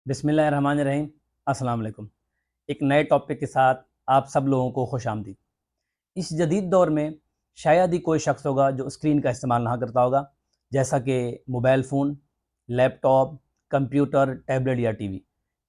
बिस्मिल्लाहिर्रहमानिर्रहीम। अस्सलाम वालेकुम। एक नए टॉपिक के साथ आप सब लोगों को खुशामदीद। इस जदीद दौर में शायद ही कोई शख्स होगा जो स्क्रीन का इस्तेमाल ना करता होगा, जैसा कि mobile phone, laptop, computer, tablet या टीवी।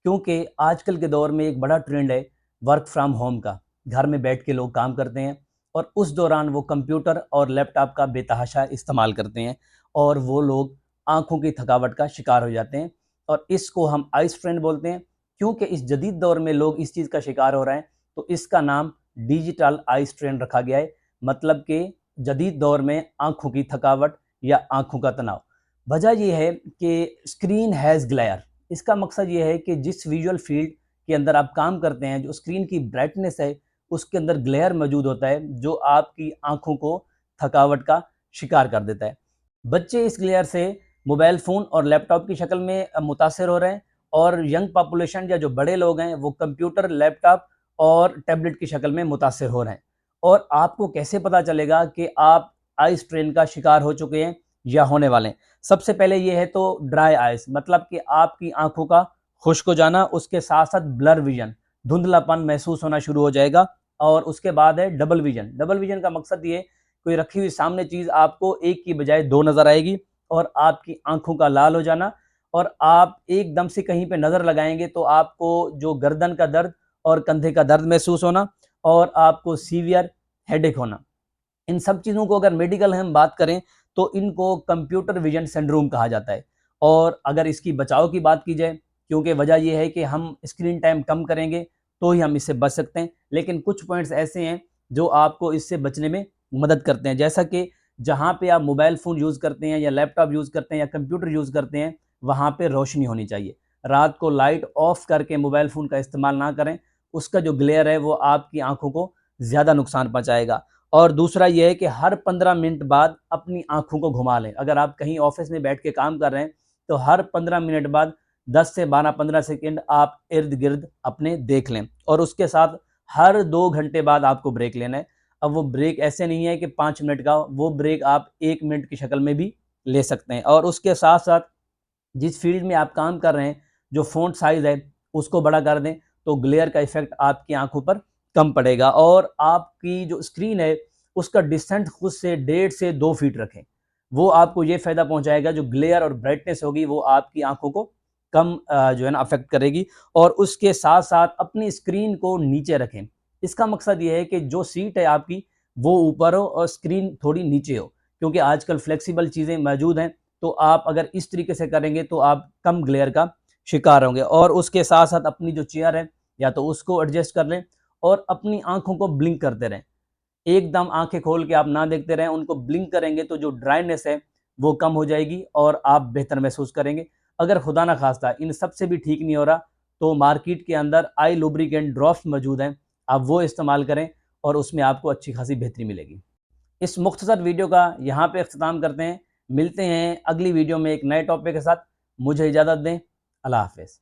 क्योंकि आजकल के दौर में एक बड़ा ट्रेंड है वर्क फ्रॉम होम का। घर में बैठ के लोग काम करते हैं और उस दौरान वो कंप्यूटर और लैपटॉप का बेतहाशा इस्तेमाल करते हैं और वो लोग आँखों की थकावट का शिकार हो जाते हैं और इसको हम आई स्ट्रेन बोलते हैं। क्योंकि इस जदीद दौर में लोग इस चीज़ का शिकार हो रहे हैं, तो इसका नाम डिजिटल आई स्ट्रेन रखा गया है। मतलब कि जदीद दौर में आँखों की थकावट या आँखों का तनाव। वजह यह है कि स्क्रीन हैज़ ग्लेयर। इसका मकसद ये है कि जिस विजुअल फील्ड के अंदर आप काम करते हैं, जो स्क्रीन की ब्राइटनेस है, उसके अंदर ग्लेयर मौजूद होता है, जो आपकी आँखों को थकावट का शिकार कर देता है। बच्चे इस ग्लेयर से मोबाइल फ़ोन और लैपटॉप की शक्ल में मुतासिर हो रहे हैं और यंग पॉपुलेशन या जो बड़े लोग हैं वो कंप्यूटर, लैपटॉप और टैबलेट की शक्ल में मुतासिर हो रहे हैं। और आपको कैसे पता चलेगा कि आप आई स्ट्रेन का शिकार हो चुके हैं या होने वाले हैं? सबसे पहले ये है तो ड्राई आइज़, मतलब कि आपकी आँखों का खुश्क हो जाना, उसके साथ-साथ ब्लर विज़न, धुंधलापन महसूस होना शुरू हो जाएगा। और उसके बाद है डबल विज़न। डबल विज़न का मकसद ये, कोई रखी हुई सामने चीज़ आपको एक की बजाय 2 नज़र आएगी और आपकी आँखों का लाल हो जाना और आप एकदम से कहीं पे नज़र लगाएँगे तो आपको जो गर्दन का दर्द और कंधे का दर्द महसूस होना और आपको सीवियर हेडेक होना। इन सब चीज़ों को अगर मेडिकल हम बात करें तो इनको कंप्यूटर विजन सिंड्रोम कहा जाता है। और अगर इसकी बचाव की बात की जाए, क्योंकि वजह ये है कि हम स्क्रीन टाइम कम करेंगे तो ही हम इससे बच सकते हैं। लेकिन कुछ पॉइंट्स ऐसे हैं जो आपको इससे बचने में मदद करते हैं, जैसा कि जहाँ पे आप मोबाइल फ़ोन यूज़ करते हैं या लैपटॉप यूज़ करते हैं या कंप्यूटर यूज़ करते हैं, वहाँ पे रोशनी होनी चाहिए। रात को लाइट ऑफ करके मोबाइल फ़ोन का इस्तेमाल ना करें। उसका जो ग्लेयर है वो आपकी आँखों को ज़्यादा नुकसान पहुँचाएगा। और दूसरा ये है कि हर 15 मिनट बाद अपनी आँखों को घुमा लें। अगर आप कहीं ऑफ़िस में बैठ के काम कर रहे हैं, तो हर 15 मिनट बाद 10 से 12-15 सेकंड आप इर्द-गिर्द अपने देख लें और उसके साथ हर 2 घंटे बाद आपको ब्रेक लेना है। अब वो ब्रेक ऐसे नहीं है कि 5 मिनट का, वो ब्रेक आप 1 मिनट की शक्ल में भी ले सकते हैं। और उसके साथ-साथ जिस फ़ील्ड में आप काम कर रहे हैं, जो फ़ॉन्ट साइज़ है, उसको बड़ा कर दें, तो ग्लेयर का इफ़ेक्ट आपकी आँखों पर कम पड़ेगा। और आपकी जो स्क्रीन है, उसका डिस्टेंस खुद से 1.5 से 2 फीट रखें। वो आपको ये फ़ायदा पहुँचाएगा, जो ग्लेयर और ब्राइटनेस होगी, वो आपकी आँखों को कम जो है ना अफ़ेक्ट करेगी। और उसके साथ-साथ अपनी स्क्रीन को नीचे रखें। इसका मकसद ये है कि जो सीट है आपकी, वो ऊपर हो और स्क्रीन थोड़ी नीचे हो, क्योंकि आजकल फ्लेक्सिबल चीज़ें मौजूद हैं। तो आप अगर इस तरीके से करेंगे तो आप कम ग्लेयर का शिकार होंगे। और उसके साथ-साथ अपनी जो चेयर है, या तो उसको एडजस्ट कर लें और अपनी आँखों को ब्लिंक करते रहें। एकदम आँखें खोल के आप ना देखते रहें, उनको ब्लिंक करेंगे तो जो ड्राइनेस है वो कम हो जाएगी और आप बेहतर महसूस करेंगे। अगर खुदा ना ख़ास्ता इन सब से भी ठीक नहीं हो रहा, तो मार्केट के अंदर आई लुब्रिकेंट ड्रॉप्स मौजूद हैं, आप वो इस्तेमाल करें और उसमें आपको अच्छी खासी बेहतरी मिलेगी। इस मुख्तसर वीडियो का यहाँ पे इख्तिताम करते हैं। मिलते हैं अगली वीडियो में एक नए टॉपिक के साथ। मुझे इजाज़त दें। अल्लाह हाफ़िज़।